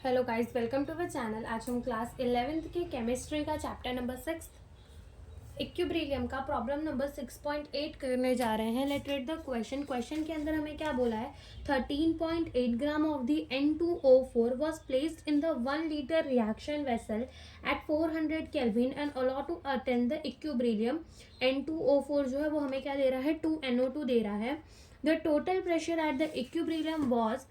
Hello guys, welcome to our channel. आज हम class 11th की केमिस्ट्री का चैप्टर नंबर 6 इक्विब्रिलियम का प्रॉब्लम नंबर 6.8 करने जा रहे हैं। Let read the question. Question के अंदर हमें क्या बोला है? 13.8 gram of the N2O4 was placed in the 1 liter reaction vessel at 400 Kelvin and allowed to attain the equilibrium। N2O4 जो है वो हमें क्या दे रहा है? 2NO2 दे रहा है। The total pressure at the equilibrium was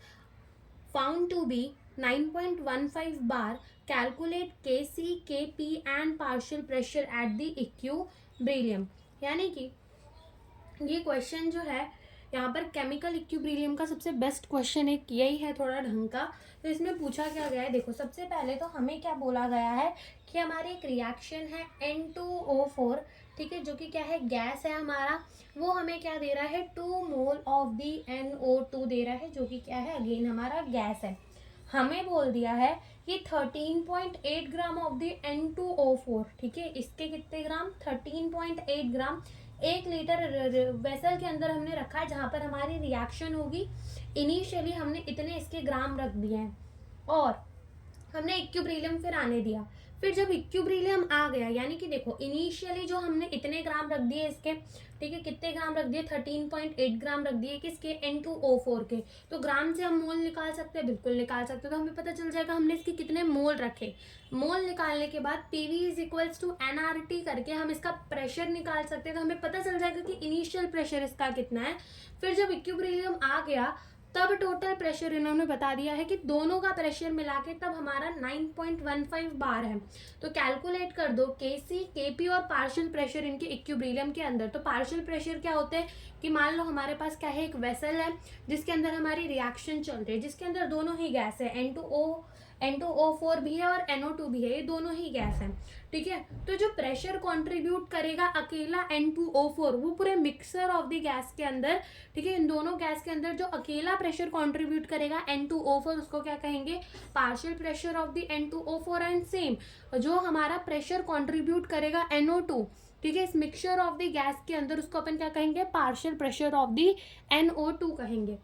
found to be 9.15 bar. Calculate Kc, Kp and partial pressure at the equilibrium। यानी कि ये क्वेश्चन जो है यहाँ पर केमिकल इक्विब्रिलियम का सबसे बेस्ट क्वेश्चन एक यही है, थोड़ा ढंग का। तो इसमें पूछा क्या गया है, देखो सबसे पहले तो हमें क्या बोला गया है कि हमारी एक रिएक्शन है N2O4, ठीक है, जो कि क्या है, गैस है हमारा। वो हमें क्या दे रहा है? 2 मोल ऑफ दी NO2 दे रहा है, जो कि क्या है, अगेन हमारा गैस है। हमें बोल दिया है कि 13.8 ग्राम ऑफ द N2O4, ठीक है, इसके कितने ग्राम? 13.8 ग्राम 1 लीटर वेसल के अंदर हमने रखा है, जहां पर हमारी रिएक्शन होगी। इनिशियली हमने इतने इसके ग्राम रख दिए हैं और हमने इक्विब्रिलियम फिर आने दिया। फिर जब इक्विब्रिलियम आ गया, यानी कि देखो इनिशियली जो हमने इतने ग्राम रख दिए इसके, ठीक है, कितने ग्राम रख दिए? 13.8 ग्राम रख दिए किसके? N2O4 के। तो ग्राम से हम मोल निकाल सकते हैं, बिल्कुल निकाल सकते हैं। तो हमें पता चल जाएगा हमने इसके कितने मोल रखे। मोल निकालने के बाद PV is equals to NRT करके हम इसका प्रेशर निकाल सकते हैं। तो हमें पता चल जाएगा कि इनिशियल प्रेशर इसका कितना है। फिर जब इक्विब्रिलियम आ गया तब टोटल प्रेशर इन्होंने बता दिया है कि दोनों का प्रेशर मिला के तब हमारा 9.15 बार है। तो कैलकुलेट कर दो Kc, Kp और पार्शियल प्रेशर इनके इक्विब्रिलियम के अंदर। तो पार्शियल प्रेशर क्या होते हैं कि मान लो हमारे पास क्या है, एक वेसल है जिसके अंदर हमारी रिएक्शन चल रही है, जिसके अंदर दोनों ही गैस है, N2O4 भी है और NO2 भी है, ये दोनों ही गैस है, ठीक है। तो जो प्रेशर कंट्रीब्यूट करेगा अकेला N2O4, वो पूरे मिक्सर ऑफ द गैस के अंदर, ठीक है, इन दोनों गैस के अंदर जो अकेला प्रेशर कंट्रीब्यूट करेगा N2O4, उसको क्या कहेंगे? Partial pressure of the N2O4। And same जो हमारा प्रेशर कंट्रीब्यूट करेगा NO2, ठीक है, इस मिक्सचर ऑफ द गैस के अंदर, उसको अपन क्या कहेंगे? Partial pressure of the NO2 कहेंगे,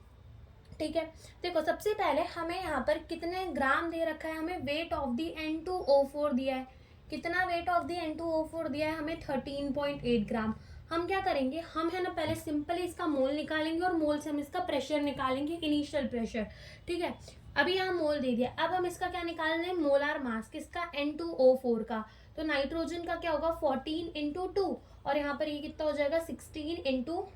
ठीक है। देखो सबसे पहले हमें यहाँ पर कितने ग्राम दे रखा है? हमें वेट ऑफ द N2O4 दिया है। कितना वेट ऑफ द N2O4 दिया है हमें? 13.8 ग्राम। हम क्या करेंगे, हम है ना पहले सिंपली इसका मोल निकालेंगे और मोल से हम इसका प्रेशर निकालेंगे, इनिशियल प्रेशर, ठीक है। अभी यहाँ मोल दे दिया, अब हम इसका क्या निकाल रहे हैं? मोलार मास किसका? N2O4 का। तो नाइट्रोजन का क्या होगा? 14 इंटू 2, और यहाँ पर ये कितना हो जाएगा? 16 इंटू,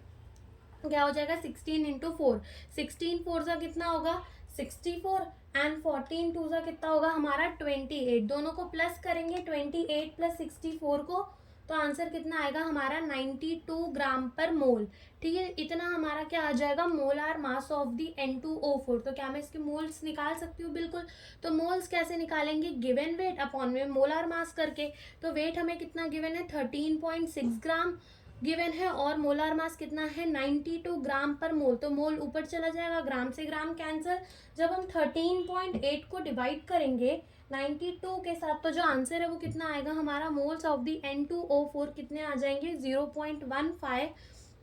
क्या हो जाएगा? 16 इंटू 4। 16 फोर सा कितना होगा? 64। एंड 14 टू सा कितना होगा हमारा? 28। दोनों को प्लस करेंगे, 28 प्लस 64 को, तो आंसर कितना आएगा हमारा? 92 ग्राम पर मोल, ठीक है। इतना हमारा क्या आ जाएगा? Molar mass of the N2O4। तो क्या मैं इसके मोल्स निकाल सकती हूँ? बिल्कुल। तो मोल्स कैसे निकालेंगे? गिवन वेट अपॉन में मोलार मास करके। तो वेट हमें कितना गिवन है? 13.6 ग्राम गिवन है, और मोलार मास कितना है? 92 ग्राम पर मोल। तो मोल ऊपर चला जाएगा, ग्राम से ग्राम कैंसिल। जब हम 13.8 को डिवाइड करेंगे 92 के साथ, तो जो आंसर है वो कितना आएगा हमारा? मोल्स ऑफ दी N2O4 कितने आ जाएंगे? 0.15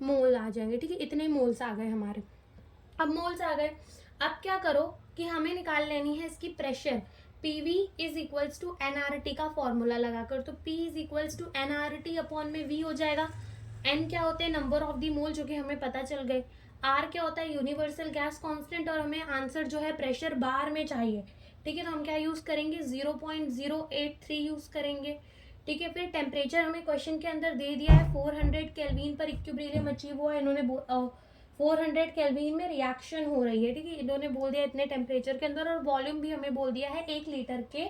मोल आ जाएंगे, ठीक है। इतने मोल्स आ गए हमारे। अब मोल्स आ गए, अब क्या करो कि हमें निकाल लेनी है इसकी pressure. PV is equals to NRT का फॉर्मूला लगाकर। तो P is equals to NRT upon में V हो जाएगा। N क्या होते हैं? नंबर ऑफ दी मोल, जो कि हमें पता चल गए। R क्या होता है? यूनिवर्सल गैस कांस्टेंट, और हमें आंसर जो है प्रेशर बार में चाहिए, ठीक है। तो हम क्या यूज करेंगे? 0.083 यूज करेंगे, ठीक है। फिर टेम्परेचर हमें क्वेश्चन के अंदर दे दिया है 400 केल्विन पर इक्विब्रिलियम अचीव हुआ है। इन्होंने 400 केल्विन में रिएक्शन हो रही है, ठीक है, इन्होंने बोल दिया इतने टेम्परेचर के अंदर, और वॉल्यूम भी हमें बोल दिया है 1 लीटर के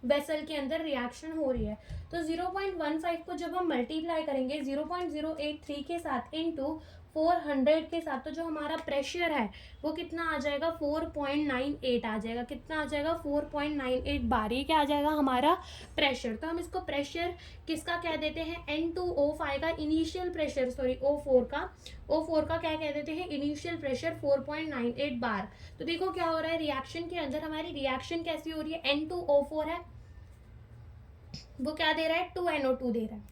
वेसल के अंदर रिएक्शन हो रही है। तो 0.15 को जब हम मल्टीप्लाई करेंगे 0.083 के साथ इंटू 400 के साथ, तो जो हमारा प्रेशर है वो कितना आ जाएगा? 4.98 आ जाएगा। कितना आ जाएगा? 4.98 बार। ये क्या आ जाएगा हमारा? प्रेशर। तो हम इसको प्रेशर किसका कह देते हैं? N2O5 का इनिशियल प्रेशर, सॉरी O4 का क्या कह देते हैं? इनिशियल प्रेशर 4.98 बार। तो देखो क्या हो रहा है रिएक्शन के अंदर, हमारी रिएक्शन कैसी हो रही है? N2O4 है, वो क्या दे रहा है? 2NO2 दे रहा है।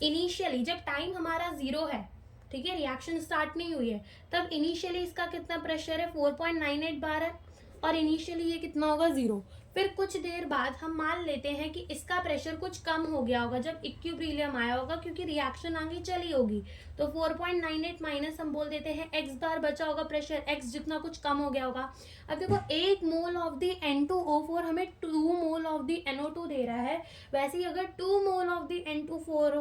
इनिशियली जब टाइम हमारा 0 है, ठीक है, रिएक्शन स्टार्ट नहीं हुई है, तब इनिशियली इसका कितना प्रेशर है? 4.98 बार है। और इनिशियली ये कितना होगा 0। फिर कुछ देर बाद हम मान लेते हैं कि इसका प्रेशर कुछ कम हो गया होगा जब इक्विलिब्रियम आया होगा, क्योंकि रिएक्शन आगे चली होगी। तो 4.98 माइनस हम बोल देते हैं x बार बचा होगा प्रेशर, x जितना कुछ कम हो गया होगा। अब देखो 1 मोल ऑफ द N2O4 हमें 2 मोल ऑफ द NO2 दे रहा है। वैसे ही अगर 2 मोल ऑफ द N2O4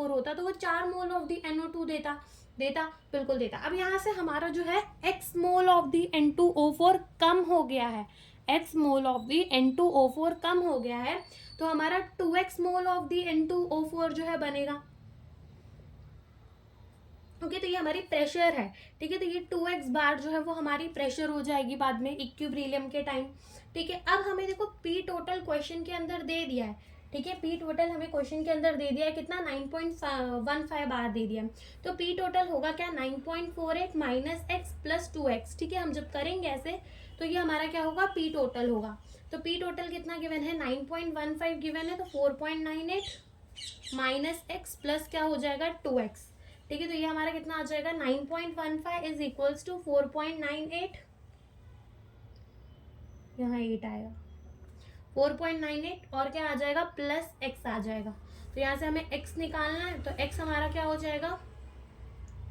होता तो वो 4 मोल ऑफ द NO2 देता बिल्कुल देता। अब यहाँ से हमारा जो है x mole of the N2O4 कम हो गया है, x mole of the N2O4 कम हो गया है, तो हमारा 2x mole of the N2O4 जो है बनेगा। ओके, तो ये हमारी प्रेशर है। ठीक है, तो ये 2x बार जो है वो हमारी प्रेशर हो जाएगी बाद में इक्विलिब्रियम के टाइम। ठीक है, अब हमें देखो पी टोटल क्वेश्चन के अंदर दे दिया है। ठीक है, पी टोटल हमें क्वेश्चन के अंदर दे दिया है कितना, 9.15 बार दे दिया है। तो पी टोटल होगा क्या, 9.48 माइनस एक्स प्लस 2x। ठीक है, हम जब करेंगे ऐसे तो ये हमारा क्या होगा, पी टोटल होगा। तो पी टोटल कितना गिवन है, 9.15 गिवन है, तो 4.98 माइनस एक्स प्लस क्या हो जाएगा 2x। ठीक है, तो ये हमारा कितना आ जाएगा, 9.15 इज इक्वल्स टू 4.98, यहाँ 8 आएगा, 4.98 और क्या आ जाएगा, प्लस x आ जाएगा। तो यहाँ से हमें x निकालना है, तो x हमारा क्या हो जाएगा,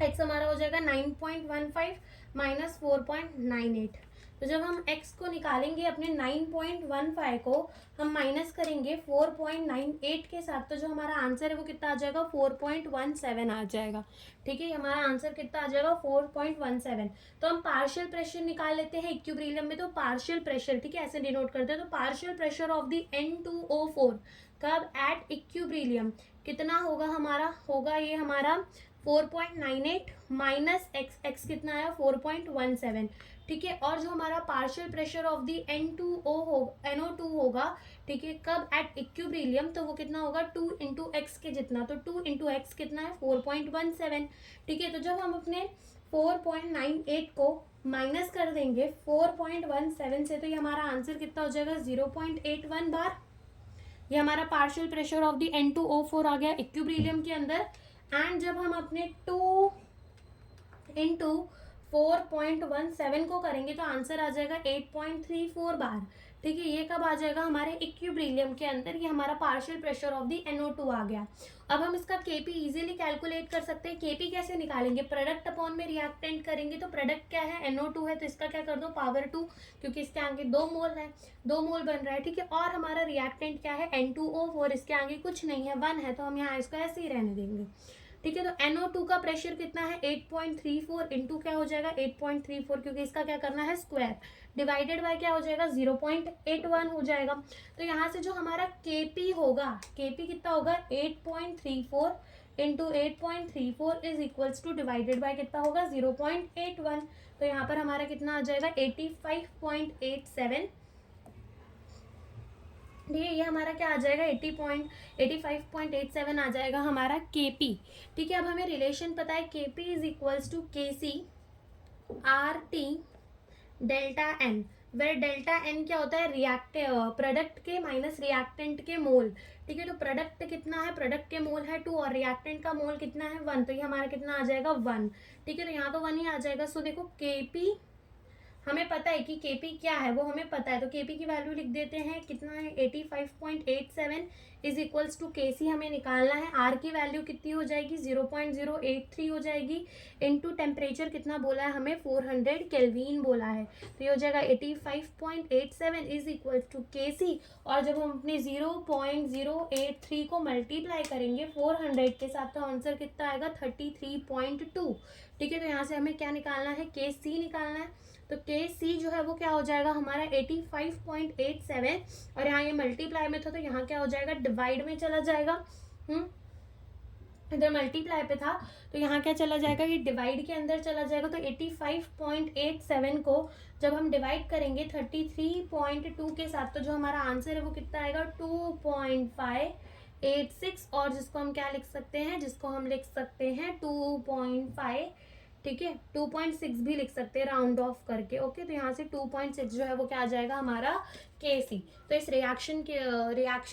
x हमारा हो जाएगा 9.15 माइनस 4.98। तो जब हम x को निकालेंगे अपने 9.15 को हम माइनस करेंगे 4.98 के साथ, तो जो हमारा आंसर है वो कितना आ जाएगा, 4.17 आ जाएगा। ठीक है, हमारा आंसर कितना आ जाएगा, 4.17। तो हम पार्शियल प्रेशर निकाल लेते हैं इक्विलिब्रियम में। तो पार्शियल प्रेशर, ठीक है, ऐसे डिनोट करते हैं। तो partial pressure of the N2O4 कब एट इक्विलिब्रियम कितना होगा, हमारा होगा ये हमारा 4.98 माइनस x कितना आया, 4.17। ठीक है, और जो हमारा partial pressure of the NO2 होगा, ठीक है, कब एट इक्विलिब्रियम, तो वो कितना होगा 2 इंटू एक्स के जितना। तो 2 इंटू एक्स कितना है, 4.17। ठीक है, तो जब हम अपने 4.98 को माइनस कर देंगे 4.17 से, तो ये हमारा आंसर कितना हो जाएगा, 0.81 बार। ये हमारा partial pressure of the N2O4 आ गया इक्विलिब्रियम के अंदर। एंड जब हम अपने 2 इंटू 4.17 को करेंगे तो आंसर आ जाएगा 8.34 बार। ठीक है, ये कब आ जाएगा, हमारे इक्विलिब्रियम के अंदर। ये हमारा partial pressure of the NO2 आ गया। अब हम इसका Kp इजीली कैलकुलेट कर सकते हैं। Kp कैसे निकालेंगे, प्रोडक्ट अपॉन में रिएक्टेंट करेंगे। तो प्रोडक्ट क्या है, NO2 है, तो इसका क्या कर दो, पावर 2, क्योंकि इसके आगे 2 मोल है, 2 मोल बन रहा है। ठीक है, और हमारा रिएक्टेंट क्या है, N2O4, इसके आगे कुछ नहीं है, 1 है, तो हम यहाँ इसको ऐसे ही रहने देंगे। ठीक है, तो NO2 का प्रेशर कितना है, 8.34 इंटू क्या हो जाएगा, 8.34, क्योंकि इसका क्या करना है, स्क्वायर, डिवाइडेड बाय क्या हो जाएगा, 0.81 हो जाएगा। तो यहाँ से जो हमारा Kp होगा, Kp कितना होगा, 8.34 into 8.34 is equals two divided by कितना होगा, 0.81। तो यहाँ पर हमारा कितना आ जाएगा, 85.87। ठीक है, ये हमारा क्या आ जाएगा, 85.87 आ जाएगा हमारा Kp। ठीक है, अब हमें रिलेशन पता है, Kp is equals to KC RT delta N, where delta N क्या होता है, प्रोडक्ट के माइनस रिएक्टेंट के मोल। ठीक है, तो प्रोडक्ट कितना है, प्रोडक्ट के मोल है 2 और रिएक्टेंट का मोल कितना है 1, तो ये हमारा कितना आ जाएगा 1। ठीक है, तो यहाँ तो 1 ही आ जाएगा। सो देखो Kp हमें पता है कि Kp क्या है, वो हमें पता है, तो Kp की वैल्यू लिख देते हैं, कितना है 85.87 इज इक्वल्स टू KC हमें निकालना है। R की वैल्यू कितनी हो जाएगी, 0.083 हो जाएगी, इनटू टेम्परेचर कितना बोला है हमें, 400 केल्विन बोला है। तो ये हो जाएगा 85.87 इज इक्वल्स टू KC, और जब हम अपने 0.083 को मल्टीप्लाई करेंगे 400 के साथ, तो आंसर कितना आएगा, 33.2। ठीक है, तो यहाँ से हमें क्या निकालना है, KC निकालना है। तो KC जो है वो क्या हो जाएगा हमारा 85.87, और यहाँ ये मल्टीप्लाई में था तो यहाँ क्या हो जाएगा, डिवाइड में चला जाएगा। इधर मल्टीप्लाई पे था तो यहाँ क्या चला जाएगा, ये डिवाइड के अंदर चला जाएगा। तो 85.87 को जब हम डिवाइड करेंगे 33.2 के साथ, तो जो हमारा आंसर है वो कितना आएगा, 2.586, और जिसको हम क्या लिख सकते हैं, जिसको हम लिख सकते हैं 2.5, ठीक है, 2.6 भी लिख सकते हैं राउंड ऑफ करके। ओके, तो यहाँ से 2.6 जो है वो क्या आ जाएगा हमारा KC। तो इस रिएक्शन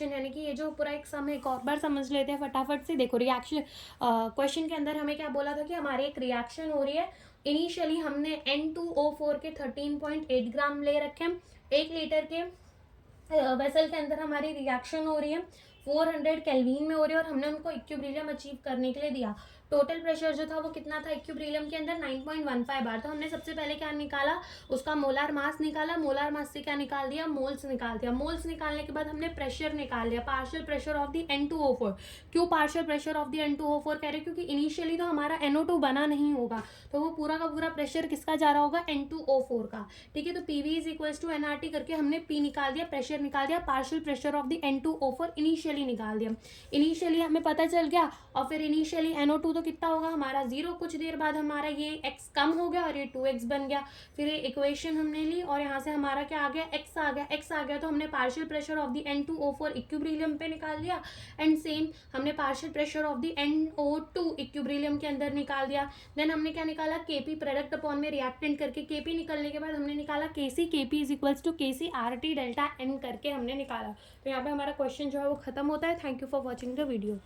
यानी कि ये जो पूरा एक सम है, एक और बार समझ लेते हैं फटाफट से। देखो रिएक्शन क्वेश्चन के अंदर हमें क्या बोला था कि हमारी एक रिएक्शन हो रही है, इनिशियली हमने N2O4 के 13.8 ग्राम ले रखे हैं। 1 लीटर के वेसल के अंदर हमारी रिएक्शन हो रही है 400 केल्विन में हो रही है, और हमने उनको इक्विलिब्रियम अचीव करने के लिए दिया। टोटल प्रेशर जो था वो कितना था इक्विलिब्रियम के अंदर 9.15 बार। तो हमने सबसे पहले क्या निकाला, उसका मोलार मास निकाला, मोलार मास से क्या निकाल दिया, मोल्स निकाल दिया। मोल्स निकालने के बाद हमने प्रेशर निकाल लिया, partial pressure of the N2O4। क्यों partial pressure of the N2O4 कह रहे हैं, क्योंकि इनिशियली तो हमारा NO2 बना नहीं होगा, तो वो पूरा का पूरा प्रेशर किसका जा रहा होगा, N2O4 का। ठीक है, तो PV is equals to NRT करके हमने P निकाल दिया, प्रेशर निकाल दिया, partial pressure of the N2O4 initially निकाल दिया। इनिशियली हमें पता चल गया, और फिर इनिशियली NO2 तो कितना होगा हमारा 0, कुछ देर बाद हमारा ये x कम हो गया और ये 2x बन गया। फिर ये इक्वेशन हमने ली और यहाँ से हमारा क्या आ गया, x आ गया। x आ गया तो हमने partial pressure of the N2O4 equilibrium पे निकाल दिया, एंड सेम हमने partial pressure of the NO2 equilibrium के अंदर निकाल दिया। देन हमने क्या निकाला, Kp प्रोडक्ट अपॉन में रिएक्टेंट करके Kp निकलने के बाद हमने निकाला Kc, Kp is equals to Kc RT delta N करके हमने निकाला। तो यहाँ पे हमारा क्वेश्चन जो है वो खत्म होता है। Thank you for watching the video.